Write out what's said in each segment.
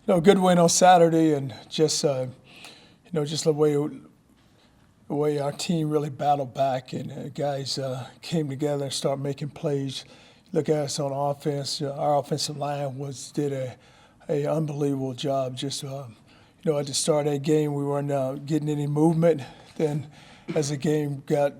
Good win on Saturday, and just just the way our team really battled back, and guys came together and started making plays. Look at us on offense. Our offensive line did a unbelievable job. Just at the start of that game, we weren't getting any movement. Then, as the game got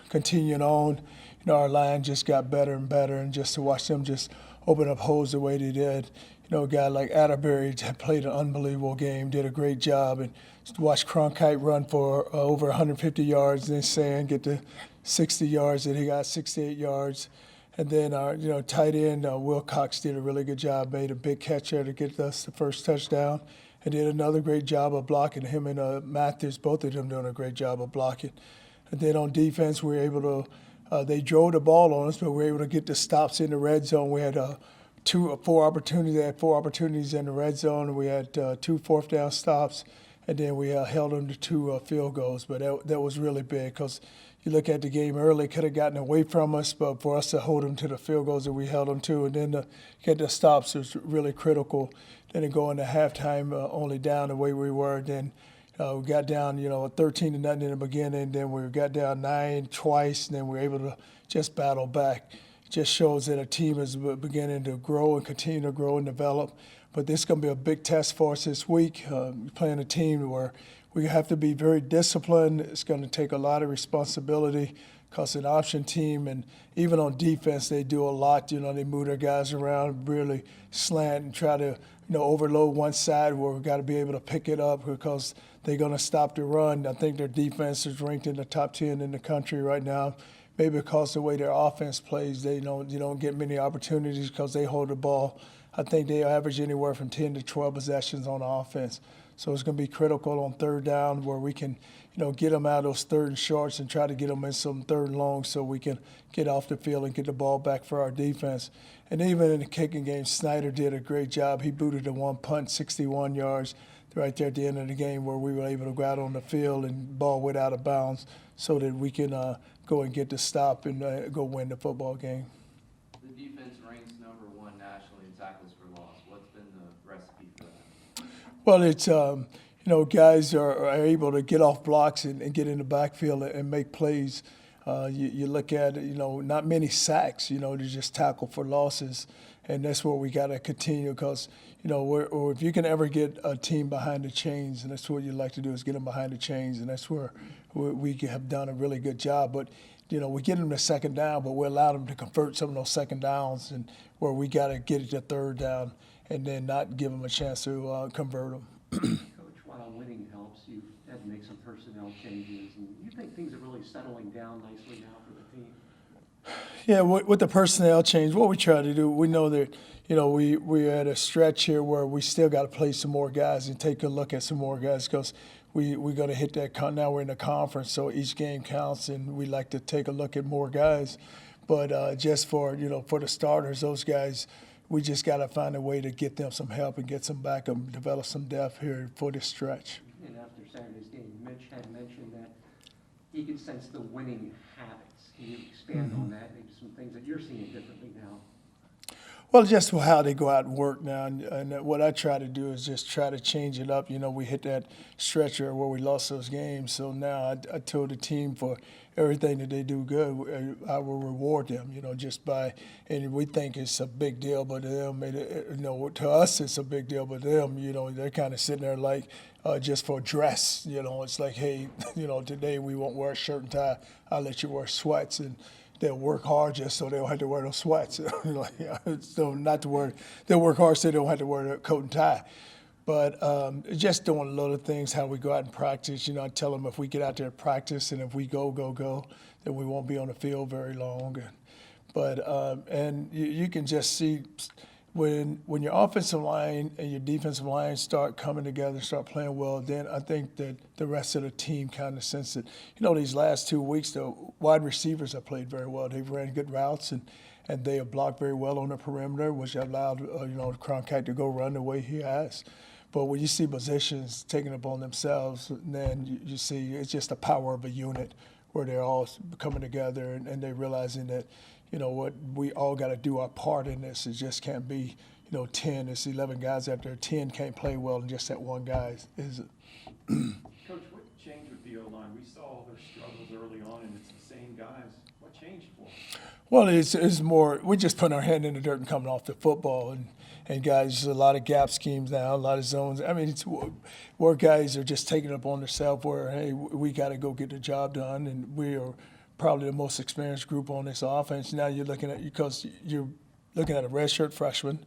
continuing on, our line just got better and better, and just to watch them just open up holes the way they did. A guy like Atterbury played an unbelievable game, did a great job, and to watch Cronkite run for over 150 yards, and then Sand get to 60 yards, and he got 68 yards. And then our tight end Wilcox did a really good job, made a big catch there to get us the first touchdown, and did another great job of blocking. Him and Matthews, both of them doing a great job of blocking. And then on defense, we were able to they drove the ball on us, but we were able to get the stops in the red zone. We had four opportunities. They had four opportunities in the red zone. We had two fourth down stops, and then we held them to two field goals. But that was really big because you look at the game early, could have gotten away from us, but for us to hold them to the field goals that we held them to, and then to get the stops was really critical. Then to go into halftime only down the way we were, then we got down 13 to nothing in the beginning, then we got down 9 twice, and then we were able to just battle back. Just shows that a team is beginning to grow and continue to grow and develop. But this is going to be a big test for us this week, playing a team where we have to be very disciplined. It's going to take a lot of responsibility because an option team, and even on defense, they do a lot. They move their guys around, really slant and try to overload one side where we've got to be able to pick it up because they're going to stop the run. I think their defense is ranked in the top 10 in the country right now. Maybe because the way their offense plays, you don't get many opportunities because they hold the ball. I think they average anywhere from 10 to 12 possessions on offense. So it's going to be critical on third down where we can, get them out of those third and shorts and try to get them in some third and long so we can get off the field and get the ball back for our defense. And even in the kicking game, Snyder did a great job. He booted the one punt, 61 yards, right there at the end of the game where we were able to go out on the field and ball went out of bounds so that we can go and get the stop and go win the football game. The defense ranks #1 nationally in tackles for loss. What's been the recipe for that? Well, it's guys are able to get off blocks and get in the backfield and make plays. You look at not many sacks. To just tackle for losses, and that's where we got to continue because or if you can ever get a team behind the chains, and that's what you like to do is get them behind the chains, and that's where we have done a really good job. But we get them to second down, but we allow them to convert some of those second downs, and where we got to get it to third down and then not give them a chance to convert them. Coach, while winning helps, you've had to make some personnel changes, and you think things are really settling down nicely now for the team? Yeah, with the personnel change, what we try to do, we know that we're at a stretch here where we still got to play some more guys and take a look at some more guys because we're going to hit that. Now we're in the conference, so each game counts, and we like to take a look at more guys. But just for for the starters, those guys, we just got to find a way to get them some help and get some backup, and develop some depth here for this stretch. And after Saturday's game, Mitch had mentioned that he could sense the winning habits. Can you expand on that? Maybe some things that you're seeing differently now. Well, just how they go out and work now, and what I try to do is just try to change it up. We hit that stretcher where we lost those games, so now I told the team for everything that they do good, I will reward them. Just by, and we think it's a big deal, but to them, to us it's a big deal, but them, they're kind of sitting there like just for dress. It's like, hey, today we won't wear a shirt and tie. I'll let you wear sweats and. They'll work hard just so they don't have to wear those sweats. So not to wear, they'll work hard so they don't have to wear a coat and tie. But just doing little things, how we go out and practice. I tell them if we get out there and practice and if we go, then we won't be on the field very long. And you can just see when your offensive line and your defensive line start coming together, start playing well, then I think that the rest of the team kind of sense it. These last 2 weeks, the wide receivers have played very well. They've ran good routes and they have blocked very well on the perimeter, which allowed Cronkite to go run the way he has. But when you see positions taking it upon themselves, then you see it's just the power of a unit where they're all coming together and they're realizing that, what we all got to do our part in this. It just can't be, 10, it's 11 guys out there. 10 can't play well, and just that one guy is. Coach, what changed with the O-line? We saw all their struggles early on, and it's the same guys. What changed for them? Well, it's more, we just putting our hand in the dirt and coming off the football. And guys, there's a lot of gap schemes now, a lot of zones. I mean, it's where guys are just taking it up on themselves where, hey, we got to go get the job done. And we are probably the most experienced group on this offense. Now you're looking at, because you're looking at a redshirt freshman,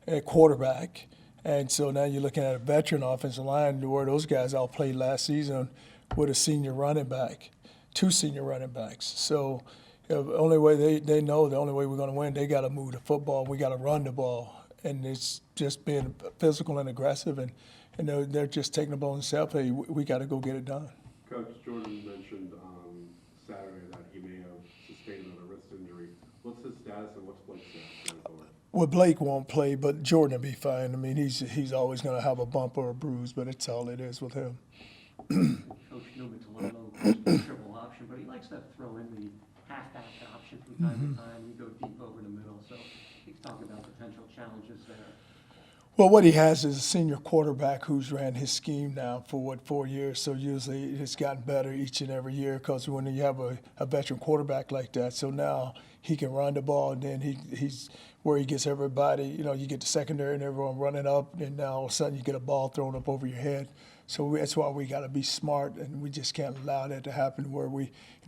a quarterback. And so now you're looking at a veteran offensive line where those guys all played last season with a senior running back, 2 senior running backs. So the only way they know the only way we're going to win, they got to move the football. We got to run the ball. And it's just being physical and aggressive. And they're just taking the ball themselves. Hey, we got to go get it done. Coach, Jordan mentioned Saturday that he may have sustained another wrist injury. What's his status and what's Blake's status going forward? Well, Blake won't play, but Jordan will be fine. I mean, he's always going to have a bump or a bruise, but it's all it is with him. Coach Newman calls the triple option, but he likes to throw in the halfback option from time to time. You go deep over the middle, so he's talking about potential challenges there. Well, what he has is a senior quarterback who's ran his scheme now for 4 years. So usually it's gotten better each and every year because when you have a veteran quarterback like that, so now he can run the ball, and then he's where he gets everybody. You get the secondary and everyone running up, and now all of a sudden you get a ball thrown up over your head. So that's why we got to be smart, and we just can't allow that to happen where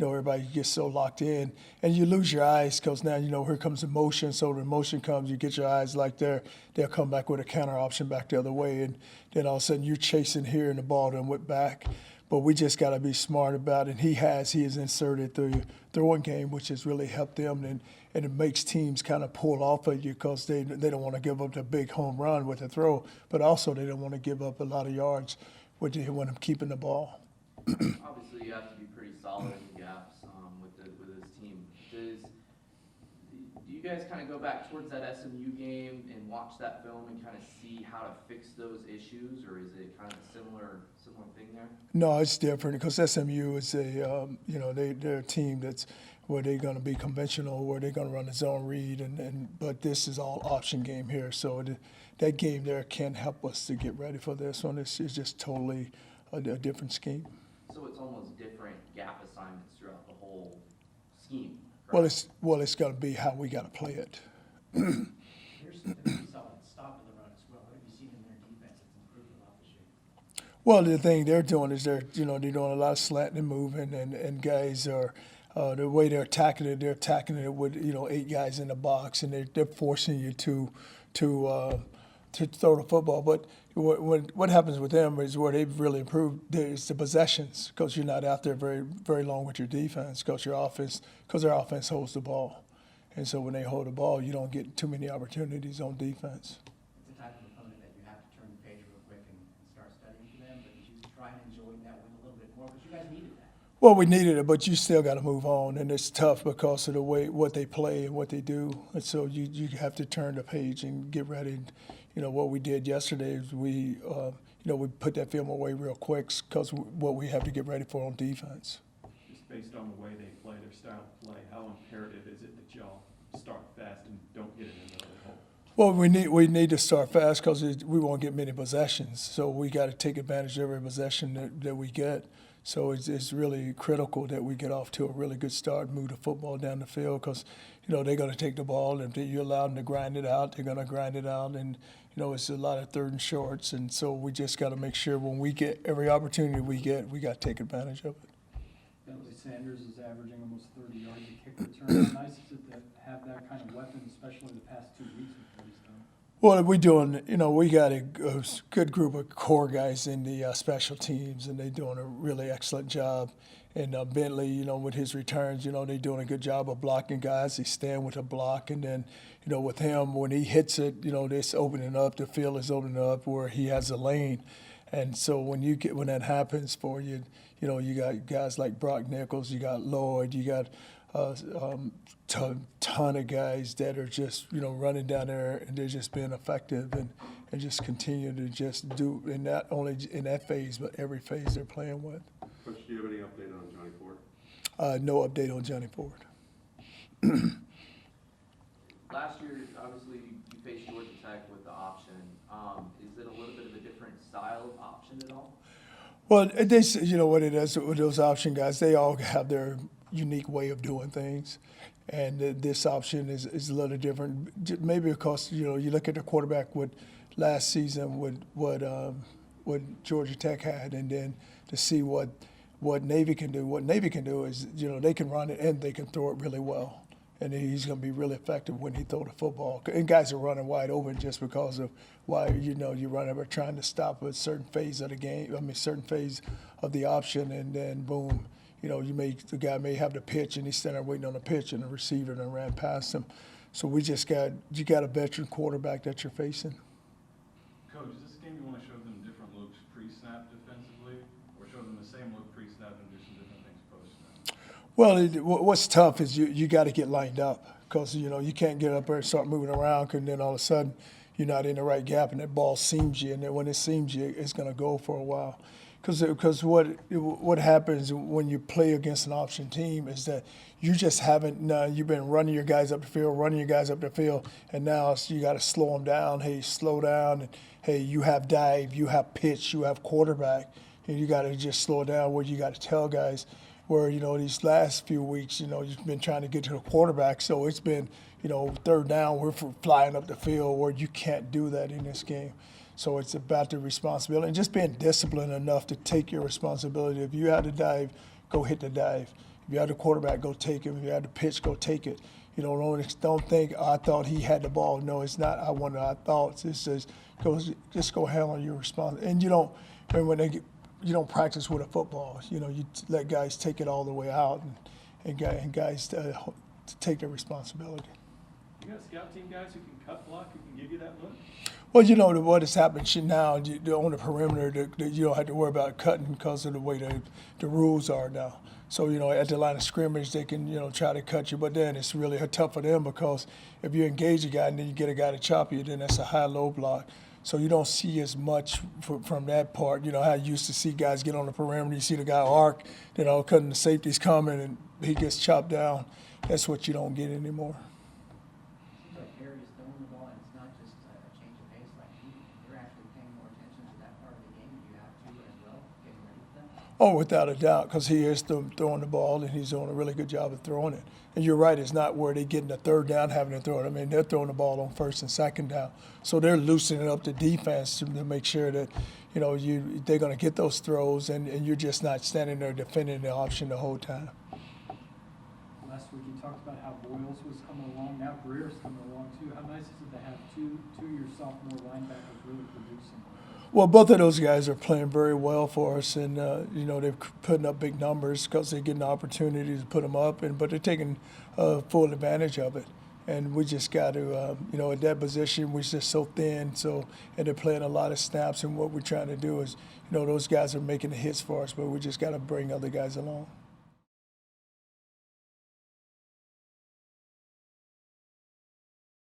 everybody gets so locked in. And you lose your eyes because now, here comes the motion. So the motion comes, you get your eyes like there. They'll come back with a counter option back the other way. And then all of a sudden you're chasing here and the ball then went back. But we just got to be smart about it. He has inserted the throwing game, which has really helped them. And it makes teams kind of pull off of you because they don't want to give up the big home run with the throw. But also they don't want to give up a lot of yards when I'm keeping the ball. Obviously, you have to be pretty solid in the gaps with this team. Do you guys kind of go back towards that SMU game and watch that film and kind of see how to fix those issues, or is it kind of a similar thing there? No, it's different because SMU is they're a team that's where they're going to be conventional, where they're going to run the zone read, but this is all option game here. So that game there can help us to get ready for this one. It's just totally a different scheme. So it's almost different gap assignments throughout the whole scheme. Correct? Well, it's going to be how we got to play it. Here's something we saw at stopping the run as well. What have you seen in their defense that's improved a lot this year? Well, the thing they're doing is they're doing a lot of slanting and moving, and guys are the way they're attacking it with 8 guys in the box, and they're forcing you to throw the football. But what happens with them is where they've really improved is the possessions, because you're not out there very very long with your defense, because their offense holds the ball, and so when they hold the ball, you don't get too many opportunities on defense. It's a type of opponent that you have to turn the page real quick and start studying for them, but did you try and enjoy that win a little bit more? Because you guys needed that. Well, we needed it, but you still got to move on, and it's tough because of the way what they play and what they do, and so you have to turn the page and get ready. What we did yesterday is we put that film away real quick because what we have to get ready for on defense. Just based on the way they play, their style of play, how imperative is it that y'all start fast and don't get it in the hole? Well, we need to start fast because we won't get many possessions, so we got to take advantage of every possession that we get. So it's really critical that we get off to a really good start, move the football down the field because, they're going to take the ball, and if you allow them to grind it out, they're going to grind it out, and, it's a lot of third and shorts, and so we just got to make sure when we get every opportunity we got to take advantage of it. Bentley Sanders is averaging almost 30 yards a kick return. How nice is it to have that kind of weapon, especially the past 2 weeks with Freddie Stone? Well, we got a good group of core guys in the special teams, and they're doing a really excellent job. And Bentley, with his returns, they're doing a good job of blocking guys. They stand with a block, and then, with him, when he hits it, it's opening up. The field is opening up where he has a lane. And so when that happens for you, you got guys like Brock Nichols, you got Lloyd, you got ton of guys that are just running down there, and they're just being effective and just continue to just do, and not only in that phase but every phase they're playing with. Coach, do you have any update on Johnny Ford? No update on Johnny Ford. Last year, obviously, you faced Georgia Tech with Is it a little bit of a different style of option at all? Well, you know what it is with those option guys, they all have their unique way of doing things. And this option is a little different, maybe because, you know, you look at the quarterback with last season with what Georgia Tech had, and then to see what Navy can do. What Navy can do is, you know, they can run it and they can throw it really well. And he's going to be really effective when he throw the football. And guys are running wide open just because of why, you know, you run over trying to stop a certain phase of the game. I mean, certain phase of the option, and then boom, you know, the guy may have the pitch and he's standing there waiting on the pitch, and the receiver then ran past him. So you got a veteran quarterback that you're facing. Coach, is this game you want to show them different looks pre-snap defensively, or show them the same look pre-snap and do some different things post-snap? Well, what's tough is you got to get lined up, because, you know, you can't get up there and start moving around, and then all of a sudden you're not in the right gap and that ball seams you, and then when it seams you, it's going to go for a while. Because what happens when you play against an option team is that you just haven't, you've been running your guys up the field, and now you got to slow them down. Hey, slow down. And, hey, you have dive, you have pitch, you have quarterback, and you got to just slow down. What you got to tell guys, where, you know, these last few weeks, you know, you've been trying to get to the quarterback, so it's been, you know, third down, we're flying up the field, where you can't do that in this game. So it's about the responsibility and just being disciplined enough to take your responsibility. If you had to dive, go hit the dive. If you had the quarterback, go take him. If you had the pitch, go take it. You know, don't think, oh, I thought he had the ball. No, it's not. I thought. It's just go handle your response. And you don't practice with a football. You know, you let guys take it all the way out, and guys to take their responsibility. You got scout team guys who can cut block, who can give you that look? Well, you know what has happened now, on the perimeter, you don't have to worry about cutting because of the way the rules are now. So, you know, at the line of scrimmage, they can, you know, try to cut you, but then it's really tough for them, because if you engage a guy and then you get a guy to chop you, then that's a high-low block. So you don't see as much from that part. You know, how you used to see guys get on the perimeter, you see the guy arc, then all of a sudden the safety's coming and he gets chopped down. That's what you don't get anymore. Seems like Barry is throwing the ball, and it's not just a change of pace like you're actually paying more attention to that part of the game than you have to as well, getting ready for that. Oh, without a doubt, because he is throwing the ball, and he's doing a really good job of throwing it. And you're right, it's not where they're getting the third down having to throw it. I mean, they're throwing the ball on first and second down. So they're loosening up the defense to make sure that, you know, they're going to get those throws, and you're just not standing there defending the option the whole time. Last week you talked about how Boyles was coming along, now Greer's coming along too. How nice is it to have two of your sophomore linebackers really producing? Well, both of those guys are playing very well for us, and you know, they're putting up big numbers because they're getting the opportunity to put them up, but they're taking full advantage of it. And we just got to, you know, at that position, we're just so thin, and they're playing a lot of snaps, and what we're trying to do is, you know, those guys are making the hits for us, but we just got to bring other guys along.